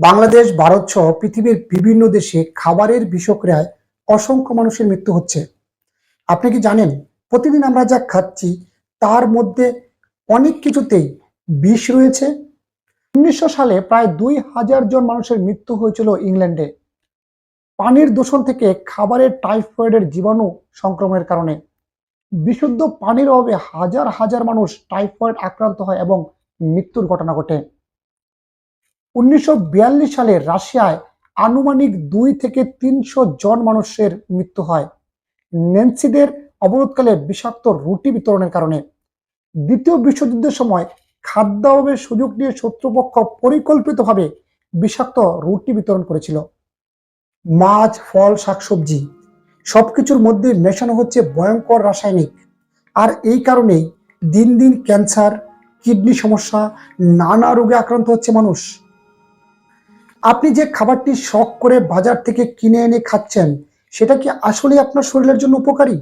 বাংলাদেশ, ভারত সহ পৃথিবীর বিভিন্ন দেশে খাবারের বিষক্রিয়ায় অসংখ্য মানুষের মৃত্যু হচ্ছে। আপনি কি জানেন, প্রতিদিন আমরা যা খাচ্ছি তার মধ্যে অনেক কিছুতেই বিষ রয়েছে। 1900 সালে প্রায় 2000 জন মানুষের মৃত্যু হয়েছিল ইংল্যান্ডে পানির দূষণ থেকে খাবারের টাইফয়েডের জীবাণু সংক্রমণের কারণে। বিশুদ্ধ পানির অভাবে হাজার হাজার মানুষ টাইফয়েড আক্রান্ত হয় এবং মৃত্যুর ঘটনা ঘটে। 1942 সালে রাশিয়ায় আনুমানিক 2 থেকে 300 জন মানুষের মৃত্যু হয় নেন্সিদের অবরোধকালে বিষাক্ত রুটি বিতরণের কারণে। দ্বিতীয় বিশ্বযুদ্ধের সময় খাদ্যাভাবের সুযোগ নিয়ে শত্রুপক্ষ পরিকল্পিতভাবে বিষাক্ত রুটি বিতরণ করেছিল। মাছ, ফল, শাকসবজি সবকিছুর মধ্যে মেশানো হচ্ছে ভয়ঙ্কর রাসায়নিক, আর এই কারণেই দিন দিন ক্যান্সার, কিডনি সমস্যা, নানা রোগে আক্রান্ত হচ্ছে মানুষ। আপনি যে খাবারটি শখ করে বাজার থেকে কিনে এনে খাচ্ছেন, সেটা কি আসলে আপনার শরীরের জন্য উপকারী,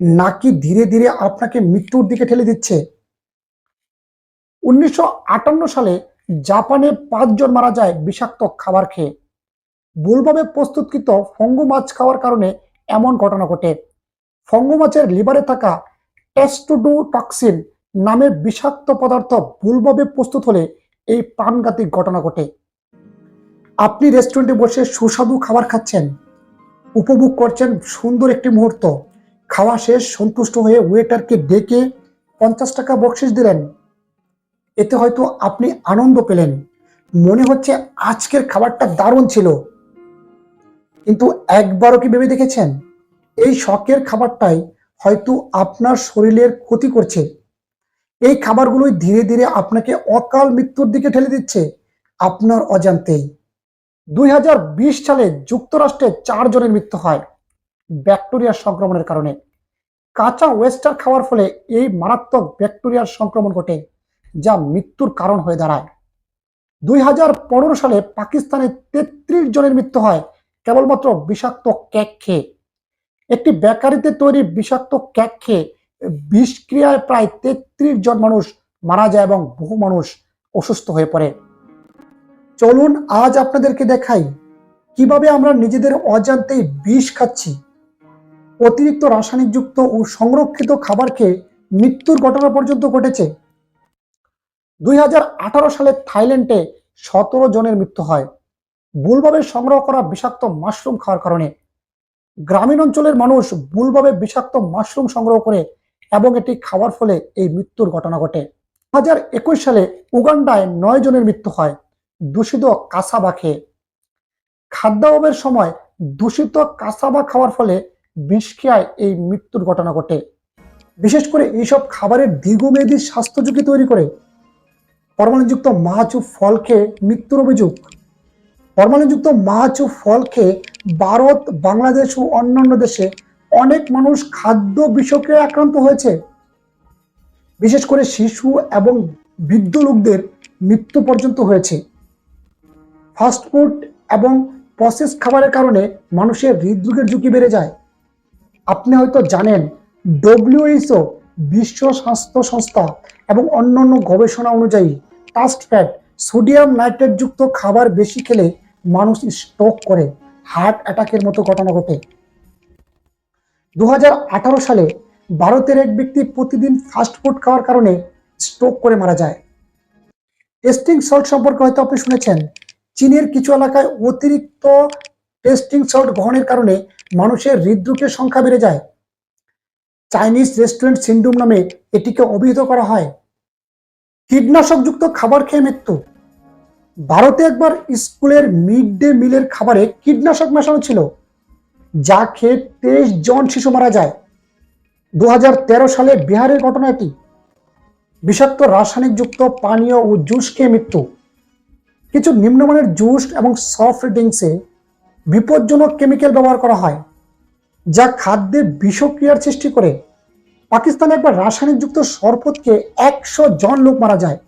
নাকি ধীরে ধীরে আপনাকে মৃত্যুর দিকে ঠেলে দিচ্ছে? 1958 সালে জাপানে 5 জন মারা যায় বিষাক্ত খাবার খেয়ে। ভুলভাবে প্রস্তুতকৃত ফঙ্গু মাছ খাওয়ার কারণে এমন ঘটনা ঘটে। ফঙ্গু মাছের লিভারে থাকা টেস্টোডোটক্সিন নামের বিষাক্ত পদার্থ ভুলভাবে প্রস্তুত হলে এই প্রাণঘাতী ঘটনা ঘটে। আপনি রেস্টুরেন্টে বসে সুস্বাদু খাবার খাচ্ছেন, উপভোগ করছেন সুন্দর একটি মুহূর্ত। খাওয়া শেষ, সন্তুষ্ট হয়ে ওয়েটারকে ডেকে 50 টাকা বকশিশ দিলেন। এতে হয়তো আপনি আনন্দ পেলেন, মনে হচ্ছে আজকের খাবারটা দারুণ ছিল। কিন্তু একবারও কি ভেবে দেখেছেন, এই শখের খাবারটাই হয়তো আপনার শরীরের ক্ষতি করছে? এই খাবারগুলোই ধীরে ধীরে আপনাকে অকাল মৃত্যুর দিকে ঠেলে দিচ্ছে আপনার অজান্তেই। 2020 সালে যুক্তরাষ্ট্রে 4 জনের মৃত্যু হয় ব্যাকটেরিয়ার সংক্রমণের কারণে। কাঁচা ওয়েস্টার খাওয়ার ফলে এই মারাত্মক ব্যাকটেরিয়ার সংক্রমণ ঘটে, যা মৃত্যুর কারণ হয়ে দাঁড়ায়। 2015 সালে পাকিস্তানে 33 জনের মৃত্যু হয় কেবলমাত্র বিষাক্ত কেক খেয়ে। একটি বেকারিতে তৈরি বিষাক্ত কেক খেয়ে বিষক্রিয়ায় প্রায় 33 জন মানুষ মারা যায় এবং বহু মানুষ অসুস্থ হয়ে পড়ে। চলুন আজ আপনাদেরকে দেখাই কিভাবে আমরা নিজেদের অজান্তেই বিষ খাচ্ছি। অতিরিক্ত রাসায়নিকযুক্ত ও সংরক্ষিত খাবার খেয়ে মৃত্যুর ঘটনা পর্যন্ত ঘটেছে। 2018 সালে থাইল্যান্ডে 17 জনের মৃত্যু হয় ভুলভাবে সংগ্রহ করা বিষাক্ত মাশরুম খাওয়ার কারণে। গ্রামীণ অঞ্চলের মানুষ ভুলভাবে বিষাক্ত মাশরুম সংগ্রহ করে এবং এটি খাওয়ার ফলে এই মৃত্যুর ঘটনা ঘটে। 2021 সালে উগান্ডায় 9 জনের মৃত্যু হয় দূষিত কাসাবা খেয়ে। খাদ্যাভাবের সময় দূষিত কাসাবা খাওয়ার ফলে বিষক্রিয়ায় এই মৃত্যুর ঘটনা ঘটে। বিশেষ করে এইসব খাবারের দীর্ঘমেয়াদী স্বাস্থ্য ঝুঁকি তৈরি করে। ফরমালিনযুক্ত মাছ ও ফল খেয়ে মৃত্যুর অভিযোগ। ফরমালিনযুক্ত মাছ ও ফল খেয়ে ভারত, বাংলাদেশ ও অন্যান্য দেশে অনেক মানুষ খাদ্য বিষক্রিয়ায় আক্রান্ত হয়েছে। বিশেষ করে শিশু এবং বৃদ্ধ লোকদের মৃত্যু পর্যন্ত হয়েছে। ফাস্টফুড এবং প্রসেস খাবারের কারণে মানুষের হৃদরোগের ঝুঁকি বেড়ে যায়। আপনি হয়তো জানেন, WHO, বিশ্ব স্বাস্থ্য সংস্থা এবং অন্যান্য গবেষণা অনুযায়ী ট্রান্স ফ্যাট, সোডিয়াম নাইট্রেট যুক্ত খাবার বেশি খেলে মানুষ স্ট্রোক করে, হার্ট অ্যাটাকের মতো ঘটনা ঘটে। 2018 সালে ভারতের এক ব্যক্তি প্রতিদিন ফাস্টফুড খাওয়ার কারণে স্ট্রোক করে মারা যায়। টেস্টিং সল্ট সম্পর্কে হয়তো আপনি শুনেছেন। চীনের কিছু এলাকায় অতিরিক্ত টেস্টিং সল্ট গ্রহণের কারণে মানুষের হৃদরোগের সংখ্যা বেড়ে যায়। চাইনিজ রেস্টুরেন্ট সিন্ড্রোম নামে এটিকে অভিহিত করা হয়। কীটনাশকযুক্ত খাবার খেয়ে মৃত্যু। ভারতে একবার স্কুলের মিড ডে মিলের খাবারে কীটনাশক মেশানো ছিল, যা খেয়ে 23 জন শিশু মারা যায়। 2013 সালে বিহারের ঘটনা এটি। বিষাক্ত রাসায়নিকযুক্ত পানীয় ও জুস খেয়ে মৃত্যু। কিছু নিম্নমানের জুস এবং সফট ড্রিঙ্কসে বিপজ্জনক কেমিক্যাল ব্যবহার করা হয়, যা খাদ্যে বিষক্রিয়ার সৃষ্টি করে। পাকিস্তানে একবার রাসায়নিকযুক্ত শরবত খেয়ে 100 জন লোক মারা যায়।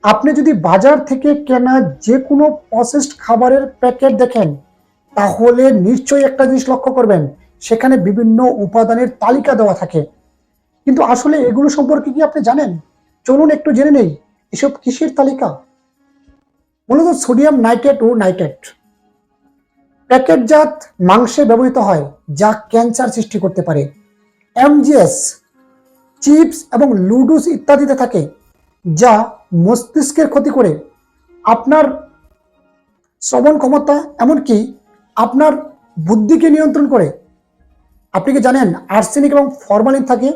আপনি যদি বাজার থেকে কেনা যে কোনো প্রসেসড খাবারের প্যাকেট দেখেন, তাহলে নিশ্চয়ই একটা জিনিস লক্ষ্য করবেন, সেখানে বিভিন্ন উপাদানের তালিকা দেওয়া থাকে। কিন্তু আসলে এগুলো সম্পর্কে কি আপনি জানেন? চলুন একটু জেনে নেই এসব কিসের তালিকা। মূলত সোডিয়াম নাইট্রেট ও নাইট্রেট প্যাকেটজাত মাংসে ব্যবহৃত হয়, যা ক্যান্সার সৃষ্টি করতে পারে। এমজিএস চিপস এবং লুডুস ইত্যাদিতে থাকে, যা মস্তিষ্কের ক্ষতি করে, আপনার শ্রবণ ক্ষমতা, এমনকি আপনার বুদ্ধিকে নিয়ন্ত্রণ করে। আপনি কি জানেন আর্সেনিক এবং ফরমালিন থাকে?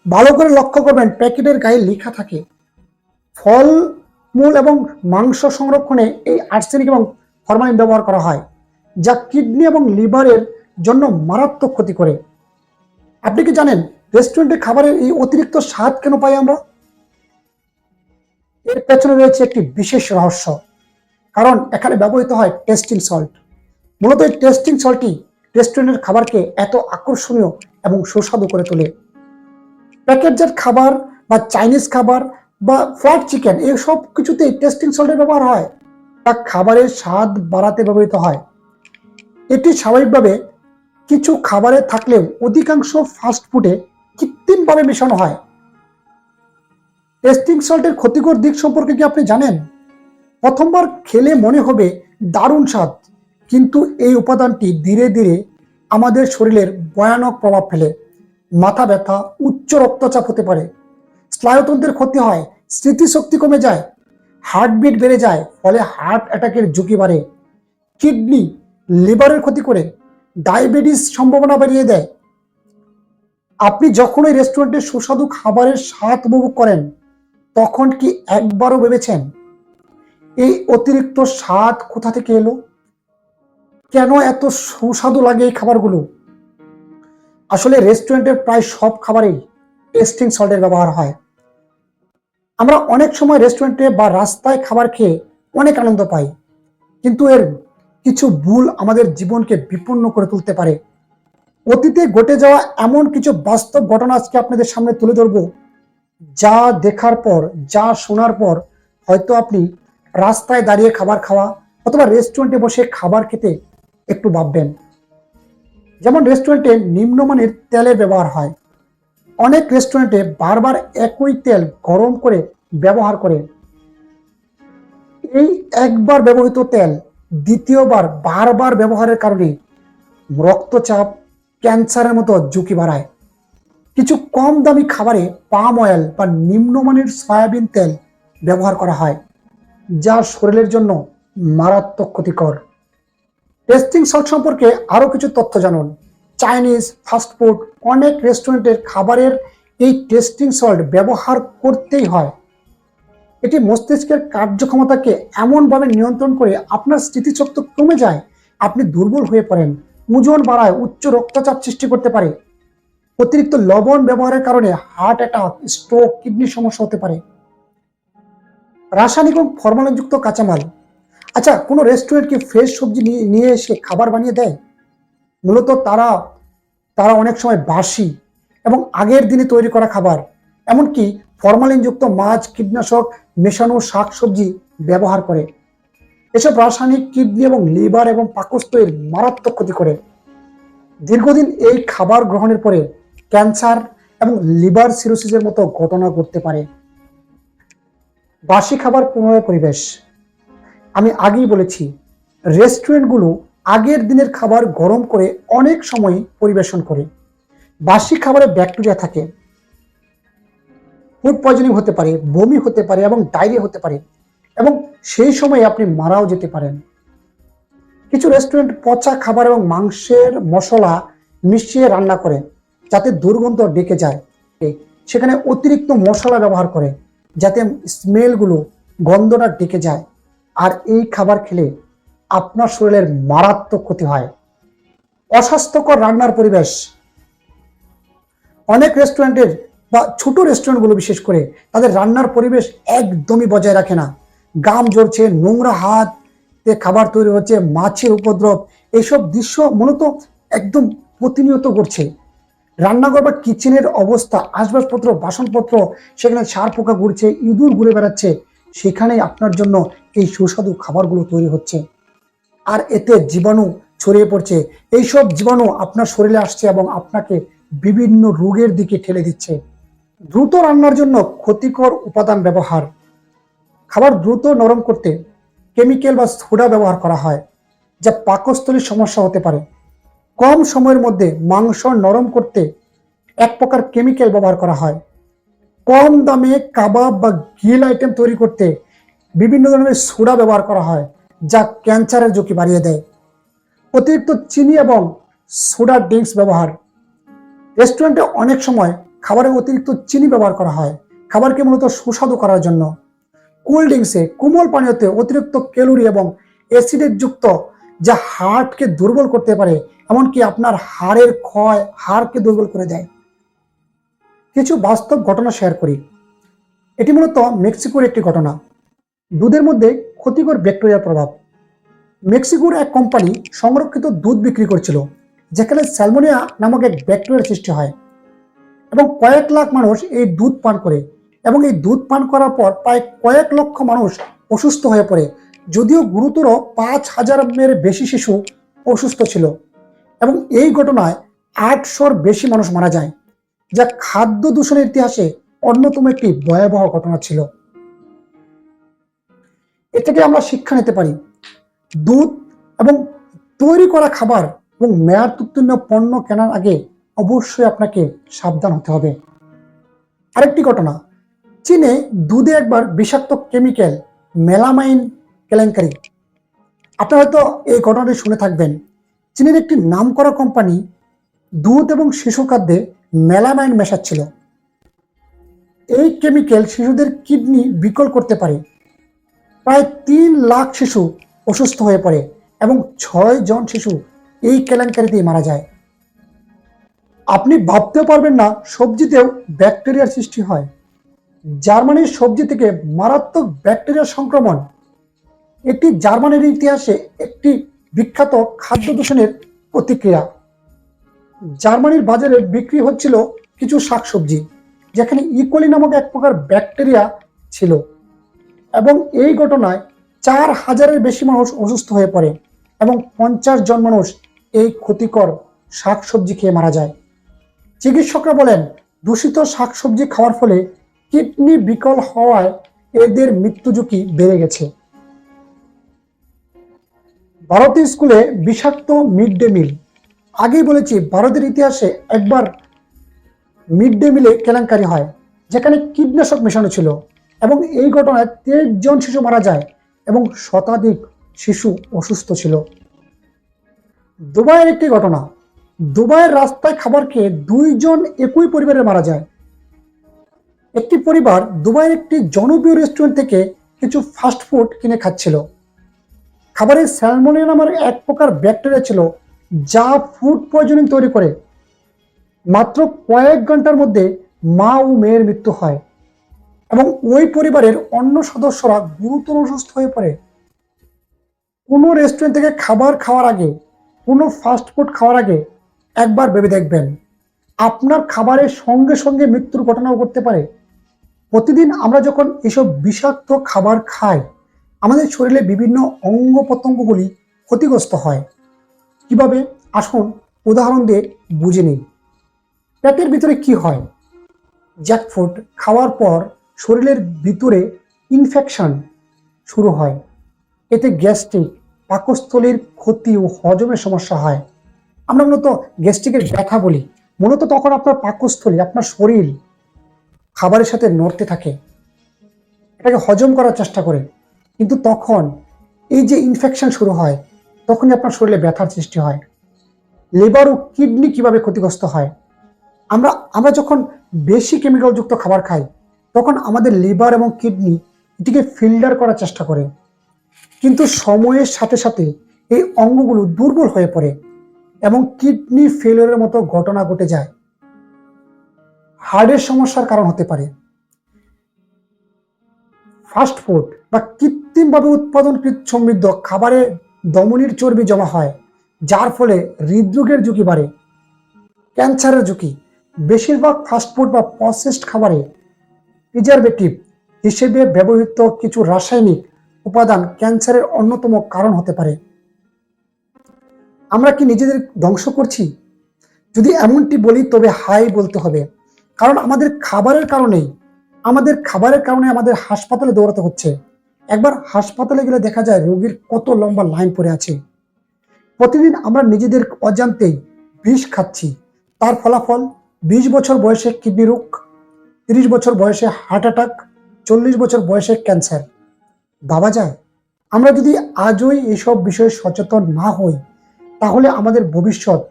ভালো করে লক্ষ্য করবেন, প্যাকেটের গায়ে লেখা থাকে। ফল মূল এবং মাংস সংরক্ষণে এই আর্সেনিক এবং ফরমালিন ব্যবহার করা হয়, যা কিডনি এবং লিভারের জন্য মারাত্মক ক্ষতি করে। আপনি কি জানেন রেস্টুরেন্টে খাবারের এই অতিরিক্ত স্বাদ কেন পাই আমরা? এর পেছনে রয়েছে একটি বিশেষ রহস্য, কারণ এখানে ব্যবহৃত হয় টেস্টিং সল্ট। মূলত এই টেস্টিং সল্টই রেস্টুরেন্টের খাবারকে এত আকর্ষণীয় এবং সুস্বাদু করে তোলে। প্যাকেটজাত খাবার বা চাইনিজ খাবার বা ফ্রাইড চিকেন, এই সব কিছুতেই টেস্টিং সল্টের ব্যবহার হয়, তা খাবারের স্বাদ বাড়াতে ব্যবহৃত হয়। এটি স্বাভাবিকভাবে কিছু খাবারে থাকলেও অধিকাংশ ফাস্ট ফুডে কৃত্রিমভাবে মেশানো হয়। টেস্টিং সল্টের ক্ষতিকর দিক সম্পর্কে কি আপনি জানেন? প্রথমবার খেলে মনে হবে দারুণ স্বাদ, কিন্তু এই উপাদানটি ধীরে ধীরে আমাদের শরীরের ভয়ানক প্রভাব ফেলে। মাথা ব্যথা, উচ্চ রক্তচাপ হতে পারে, স্নায়ুতন্ত্রের ক্ষতি হয়, স্মৃতিশক্তি কমে যায়, হার্টবিট বেড়ে যায়, ফলে হার্ট অ্যাটাকের ঝুঁকি বাড়ে, কিডনি লিভারের ক্ষতি করে, ডায়াবেটিস সম্ভাবনা বাড়িয়ে দেয়। আপনি যখন ওই রেস্টুরেন্টে সুস্বাদু খাবারের স্বাদ উপভোগ করেন, তখন কি একবারও ভেবেছেন এই অতিরিক্ত স্বাদ কোথা থেকে এলো? কেন এত সুস্বাদু লাগে এই খাবারগুলো? আসলে রেস্টুরেন্টের প্রায় সব খাবারেই টেস্টিং সল্টের ব্যবহার হয়। আমরা অনেক সময় রেস্টুরেন্টে বা রাস্তায় খাবার খেয়ে অনেক আনন্দ পাই, কিন্তু এর কিছু ভুল আমাদের জীবনকে বিপন্ন করে তুলতে পারে। অতীতে ঘটে যাওয়া এমন কিছু বাস্তব ঘটনা আজকে আপনাদের সামনে তুলে ধরবো, যা দেখার পর, যা শোনার পর হয়তো আপনি রাস্তায় দাঁড়িয়ে খাবার খাওয়া অথবা রেস্টুরেন্টে বসে খাবার খেতে একটু ভাববেন। যেমন রেস্টুরেন্টে নিম্নমানের তেলের ব্যবহার হয়। অনেক রেস্টুরেন্টে বারবার একই তেল গরম করে ব্যবহার করে। এই একবার ব্যবহৃত তেল দ্বিতীয়বার বারবার ব্যবহারের কারণে রক্তচাপ, ক্যান্সারের মতো ঝুঁকি বাড়ায়। কিছু কম দামি খাবারে পাম অয়েল বা নিম্নমানের সয়াবিন তেল ব্যবহার করা হয়, যা শরীরের জন্য মারাত্মক ক্ষতিকর। টেস্টিং সল্ট সম্পর্কে আরো কিছু তথ্য জানুন। চাইনিজ ফাস্টফুড অনেক রেস্টুরেন্টের খাবারের এই টেস্টিং সল্ট ব্যবহার করতেই হয়। এটি মস্তিষ্কের কার্যক্ষমতাকে এমনভাবে নিয়ন্ত্রণ করে আপনার স্মৃতিশক্তি কমে যায়, আপনি দুর্বল হয়ে পড়েন, ওজন বাড়ায়, উচ্চ রক্তচাপ সৃষ্টি করতে পারে। অতিরিক্ত লবণ ব্যবহারের কারণে হার্ট অ্যাটাক, স্ট্রোক, কিডনি সমস্যা হতে পারে। রাসায়নিক এবং ফরমালিনযুক্ত কাঁচামাল। আচ্ছা, কোনো রেস্টুরেন্ট কি ফ্রেশ সবজি নিয়ে এসে খাবার বানিয়ে দেয়? মূলত তারা তারা অনেক সময় বাসি এবং আগের দিনে তৈরি করা খাবার, এমনকি ফরমালিনযুক্ত মাছ, কীটনাশক মেশানো শাক সবজি ব্যবহার করে। এসব রাসায়নিক কিডনি এবং লিভার এবং পাকস্থলীর মারাত্মক ক্ষতি করে। দীর্ঘদিন এই খাবার গ্রহণের পরে ক্যান্সার এবং লিভার সিরোসিসের মতো ঘটনা ঘটতে পারে। বাসি খাবার পুনরায় পরিবেশ। আমি আগেই বলেছি, রেস্টুরেন্টগুলো আগের দিনের খাবার গরম করে অনেক সময় পরিবেশন করে। বাসি খাবারে ব্যাকটেরিয়া থাকে, ফুড পয়জনিং হতে পারে, বমি হতে পারে এবং ডায়রিয়া হতে পারে, এবং সেই সময় আপনি মারাও যেতে পারেন। কিছু রেস্টুরেন্ট পচা খাবার এবং মাংসের মশলা মিশিয়ে রান্না করে, যাতে দুর্গন্ধ ডেকে যায়। সেখানে অতিরিক্ত মশলা ব্যবহার করে, যাতে স্মেলগুলো, গন্ধটা ডেকে যায়। আর এই খাবার খেলে আপনার শরীরের মারাত্মক ক্ষতি হয়। অস্বাস্থ্যকর রান্নার পরিবেশ। অনেক রেস্টুরেন্টের বা ছোট রেস্টুরেন্টগুলো বিশেষ করে তাদের রান্নার পরিবেশ একদমই বজায় রাখে না। গাম জ্বলছে, নোংরা হাতে খাবার তৈরি হচ্ছে, মাছের উপদ্রব, এইসব দৃশ্য মূলত একদম প্রতিনিয়ত ঘটছে। রান্নাঘর বা কিচেনের অবস্থা, আসবাবপত্র, বাসনপত্র, সেখানে সার পোকা ঘুরছে, ইঁদুর ঘুরে বেড়াচ্ছে, সেখানেই আপনার জন্য এই সুস্বাদু খাবারগুলো তৈরি হচ্ছে। আর এতে জীবাণু ছড়িয়ে পড়ছে। এইসব জীবাণু আপনার শরীরে আসছে এবং আপনাকে বিভিন্ন রোগের দিকে ঠেলে দিচ্ছে। দ্রুত রান্নার জন্য ক্ষতিকর উপাদান ব্যবহার। খাবার দ্রুত নরম করতে কেমিক্যাল বা সোডা ব্যবহার করা হয়, যা পাকস্থলীর সমস্যা হতে পারে। কম সময়ের মধ্যে মাংস নরম করতে এক প্রকার কেমিক্যাল ব্যবহার করা হয়। কম দামে কাবাব বা গ্রিল আইটেম তৈরি করতে বিভিন্ন ধরনের সোডা ব্যবহার করা হয়, যা ক্যান্সারের ঝুঁকি বাড়িয়ে দেয়। অতিরিক্ত চিনি এবং সোডা ড্রিঙ্কস ব্যবহার। রেস্টুরেন্টে অনেক সময় খাবারে অতিরিক্ত চিনি ব্যবহার করা হয় খাবারকে মূলত সুস্বাদু করার জন্য। কোল্ড ড্রিঙ্কসে, কোমল পানীয়তে অতিরিক্ত ক্যালোরি এবং অ্যাসিডের যুক্ত, যা হার্টকে দুর্বল করতে পারে, এমনকি আপনার হাড়কে দুর্বল করে দেয়। কিছু বাস্তব ঘটনা শেয়ার করি। এটি মূলত মেক্সিকোর একটি ঘটনা। দুধের মধ্যে ক্ষতিকর ব্যাকটেরিয়ার প্রভাব। মেক্সিকোর এক কোম্পানি সংরক্ষিত দুধ বিক্রি করছিল, যেখানে স্যালমোনিয়া নামক এক ব্যাকটেরিয়ার সৃষ্টি হয় এবং কয়েক লাখ মানুষ এই দুধ পান করে, এবং এই দুধ পান করার পর প্রায় কয়েক লক্ষ মানুষ অসুস্থ হয়ে পড়ে। যদিও গুরুতর 5,000-এর বেশি শিশু অসুস্থ ছিল, এবং এই ঘটনায় 800-র বেশি মানুষ মারা যায়, যা খাদ্য দূষণের ইতিহাসে অন্যতম একটি ভয়াবহ ঘটনা ছিল। এ থেকে আমরা শিক্ষা নিতে পারি, দুধ এবং তৈরি করা খাবার এবং মেয়াদ উত্তীর্ণ পণ্য কেনার আগে অবশ্যই আপনাকে সাবধান হতে হবে। আরেকটি ঘটনা, চীনে দুধে একবার বিষাক্ত কেমিক্যাল মেলামাইন কেলেঙ্কারি। আপনারা হয়তো এই ঘটনাটি শুনে থাকবেন। চীনের একটি নামকরা কোম্পানি দুধ এবং শিশু খাদ্যে মেলামাইন মেশাচ্ছিল। এই কেমিক্যাল শিশুদের কিডনি বিকল করতে পারে। প্রায় 3 লাখ শিশু অসুস্থ হয়ে পড়ে এবং 6 জন শিশু এই কেলেঙ্কারিতেই মারা যায়। আপনি ভাবতেও পারবেন না সবজিতেও ব্যাকটেরিয়ার সৃষ্টি হয়। জার্মানির সবজি থেকে মারাত্মক ব্যাকটেরিয়া সংক্রমণ। এটি জার্মানির ইতিহাসে একটি বিখ্যাত খাদ্য দূষণের প্রতিক্রিয়া। জার্মানির বাজারে বিক্রি হচ্ছিল কিছু শাকসবজি, যেখানে ইকোলি নামক এক প্রকার ব্যাকটেরিয়া ছিল, এবং এই ঘটনায় 4,000-এর বেশি মানুষ অসুস্থ হয়ে পড়ে এবং 50 জন মানুষ এই ক্ষতিকর শাকসবজি খেয়ে মারা যায়। চিকিৎসকরা বলেন, দূষিত শাকসবজি খাওয়ার ফলে কিডনি বিকল হওয়ায় এদের মৃত্যু ঝুঁকি বেড়ে গেছে। ভারতীয় স্কুলে বিষাক্ত মিড ডে মিল। আগেই বলেছি, ভারতের ইতিহাসে একবার মিড ডে মিলে কেলেঙ্কারি হয়, যেখানে কীটনাশক মেশানো ছিল, এবং এই ঘটনায় 23 জন শিশু মারা যায় এবং শতাধিক শিশু অসুস্থ ছিল। দুবাইয়ের একটি ঘটনা। দুবাইয়ের রাস্তায় খাবার খেয়ে 2 জন একই পরিবারের মারা যায়। একটি পরিবার দুবাইয়ের একটি জনপ্রিয় রেস্টুরেন্ট থেকে কিছু ফাস্ট ফুড কিনে খাচ্ছিল। খাবারে স্যালমোনেলা নামের এক প্রকার ব্যাকটেরিয়া ছিল, যা ফুড পয়জনিং তৈরি করে। মাত্র কয়েক ঘন্টার মধ্যে মা ও মেয়ের মৃত্যু হয় এবং ওই পরিবারের অন্য সদস্যরা গুরুতর অসুস্থ হয়ে পড়ে। কোনো রেস্টুরেন্ট থেকে খাবার খাওয়ার আগে, কোনো ফাস্ট ফুড খাওয়ার আগে একবার ভেবে দেখবেন, আপনার খাবারের সঙ্গে সঙ্গে মৃত্যুর ঘটনাও ঘটতে পারে। প্রতিদিন আমরা যখন এসব বিষাক্ত খাবার খাই, আমাদের শরীরে বিভিন্ন অঙ্গ প্রত্যঙ্গগুলি ক্ষতিগ্রস্ত হয়। কিভাবে? আসুন উদাহরণ দিয়ে বুঝে নিই। পেটের ভিতরে কি হয়? জ্যাক ফুড খাওয়ার পর শরীরের ভিতরে ইনফেকশন শুরু হয়। এতে গ্যাস্ট্রিক, পাকস্থলীর ক্ষতি ও হজমের সমস্যা হয়। আমরা মূলত গ্যাস্ট্রিকের ব্যথা বলি। মূলত তখন আপনার পাকস্থলী, আপনার শরীর খাবারের সাথে নড়তে থাকে, এটাকে হজম করার চেষ্টা করে, কিন্তু তখন এই যে ইনফেকশন শুরু হয়, তখনই আপনার শরীরে ব্যথার সৃষ্টি হয়। লিভার ও কিডনি কিভাবে ক্ষতিগ্রস্ত হয়? আমরা যখন বেশি কেমিক্যালযুক্ত খাবার খাই, তখন আমাদের লিভার এবং কিডনি এটিকে ফিল্টার করার চেষ্টা করে, কিন্তু সময়ের সাথে সাথে এই অঙ্গগুলো দুর্বল হয়ে পড়ে এবং কিডনি ফেলিওরের মতো ঘটনা ঘটে যায়। হার্টের সমস্যার কারণ হতে পারে। ফাস্ট ফুড বা কৃত্রিমভাবে উৎপাদনকৃত সমৃদ্ধ খাবারে ধমনীর চর্বি জমা হয়, যার ফলে হৃদরোগের ঝুঁকি বাড়ে, ক্যান্সারের ঝুঁকি। বেশিরভাগ ফাস্টফুড বা প্রসেসড খাবারে প্রিজারভেটিভ হিসেবে ব্যবহৃত কিছু রাসায়নিক উপাদান ক্যান্সারের অন্যতম কারণ হতে পারে। আমরা কি নিজেদের ধ্বংস করছি? যদি এমনটি বলি, তবে হাই বলতে হবে, কারণ আমাদের খাবারের কারণে আমাদের হাসপাতালে দৌড়াতে হচ্ছে, একবার হাসপাতালে গেলে দেখা যায় রোগীর কত লম্বা লাইন পড়ে আছে। প্রতিদিন আমরা নিজেদের অজান্তেই বিষ খাচ্ছি। তার ফলাফল 20 বছর বয়সে কিডনি রোগ, 30 বছর বয়সে হার্ট অ্যাটাক, 40 বছর বয়সে ক্যান্সার। ভাবা যায়, আমরা যদি আজই এসব বিষয়ে সচেতন না হই তাহলে আমাদের ভবিষ্যৎ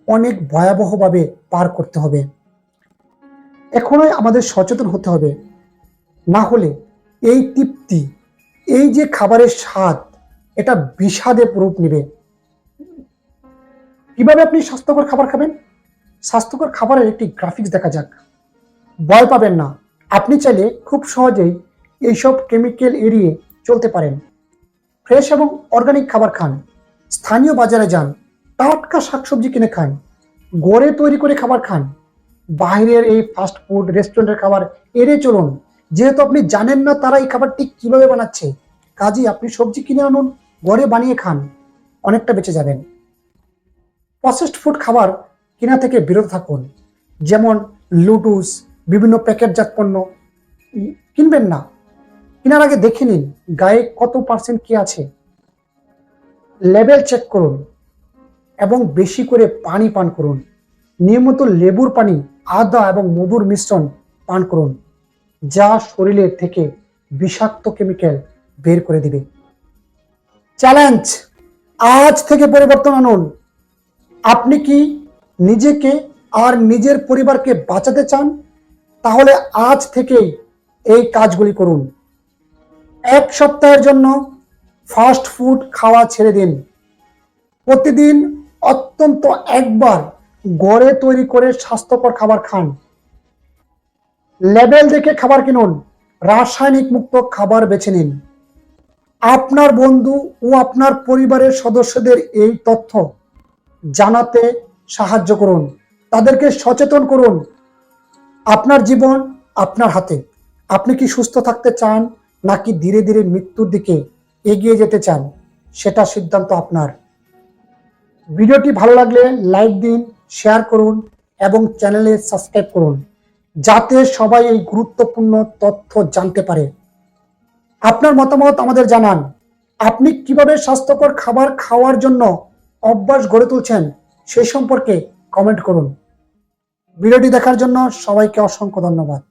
অনেক ভয়াবহভাবে পার করতে হবে। এখনই আমাদের সচেতন হতে হবে, না হলে এই তৃপ্তি, এই যে খাবারের স্বাদ, এটা বিষাদে রূপ নেবে। কিভাবে আপনি স্বাস্থ্যকর খাবার খাবেন? স্বাস্থ্যকর খাবারের একটি গ্রাফিক্স দেখা যাক। ভয় পাবেন না, আপনি চাইলে খুব সহজেই এইসব কেমিক্যাল এড়িয়ে চলতে পারেন। ফ্রেশ এবং অর্গানিক খাবার খান, স্থানীয় বাজারে যান, টাটকা শাকসবজি কিনে খান, ঘরে তৈরি করে খাবার খান। বাইরের এই ফাস্ট ফুড রেস্টুরেন্টের খাবার এড়িয়ে চলুন, যেহেতু আপনি জানেন না তারা এই খাবারটি কিভাবে বানাচ্ছে। কাজেই আপনি সবজি কিনে আনুন, ঘরে বানিয়ে খান, অনেকটা বেঁচে যাবেন। প্রসেসড ফুড খাবার কিনা থেকে বিরত থাকুন, যেমন লুডুস, বিভিন্ন প্যাকেটজাত পণ্য কিনবেন না। কেনার আগে দেখে নিন গায়ে কত পার্সেন্ট কি আছে, লেবেল চেক করুন এবং বেশি করে পানি পান করুন। নিয়মিত লেবুর পানি, আদা এবং মধুর মিশ্রণ পান করুন, যা শরীরের থেকে বিষাক্ত কেমিক্যাল বের করে দিবে। চ্যালেঞ্জ, আজ থেকে পরিবর্তন আনুন। আপনি কি নিজেকে আর নিজের পরিবারকে বাঁচাতে চান? তাহলে আজ থেকেই এই কাজগুলি করুন। 1 সপ্তাহের জন্য ফাস্ট ফুড খাওয়া ছেড়ে দিন। প্রতিদিন অত্যন্ত একবার ঘরে তৈরি করে স্বাস্থ্যকর খাবার খান। লেবেল দেখে খাবার কিনুন, রাসায়নিক মুক্ত খাবার বেছে নিন। আপনার বন্ধু ও আপনার পরিবারের সদস্যদের এই তথ্য জানাতে সাহায্য করুন, তাদেরকে সচেতন করুন। আপনার জীবন আপনার হাতে। আপনি কি সুস্থ থাকতে চান নাকি ধীরে ধীরে মৃত্যুর দিকে এগিয়ে যেতে চান, সেটা সিদ্ধান্ত আপনার। ভিডিওটি ভালো লাগলে লাইক দিন, শেয়ার করুন এবং চ্যানেলে সাবস্ক্রাইব করুন, যাতে সবাই এই গুরুত্বপূর্ণ তথ্য জানতে পারে। আপনার মতামত আমাদের জানান। আপনি কিভাবে স্বাস্থ্যকর খাবার খাওয়ার জন্য অভ্যাস গড়ে তুলছেন সেই সম্পর্কে কমেন্ট করুন। ভিডিওটি দেখার জন্য সবাইকে অসংখ্য ধন্যবাদ।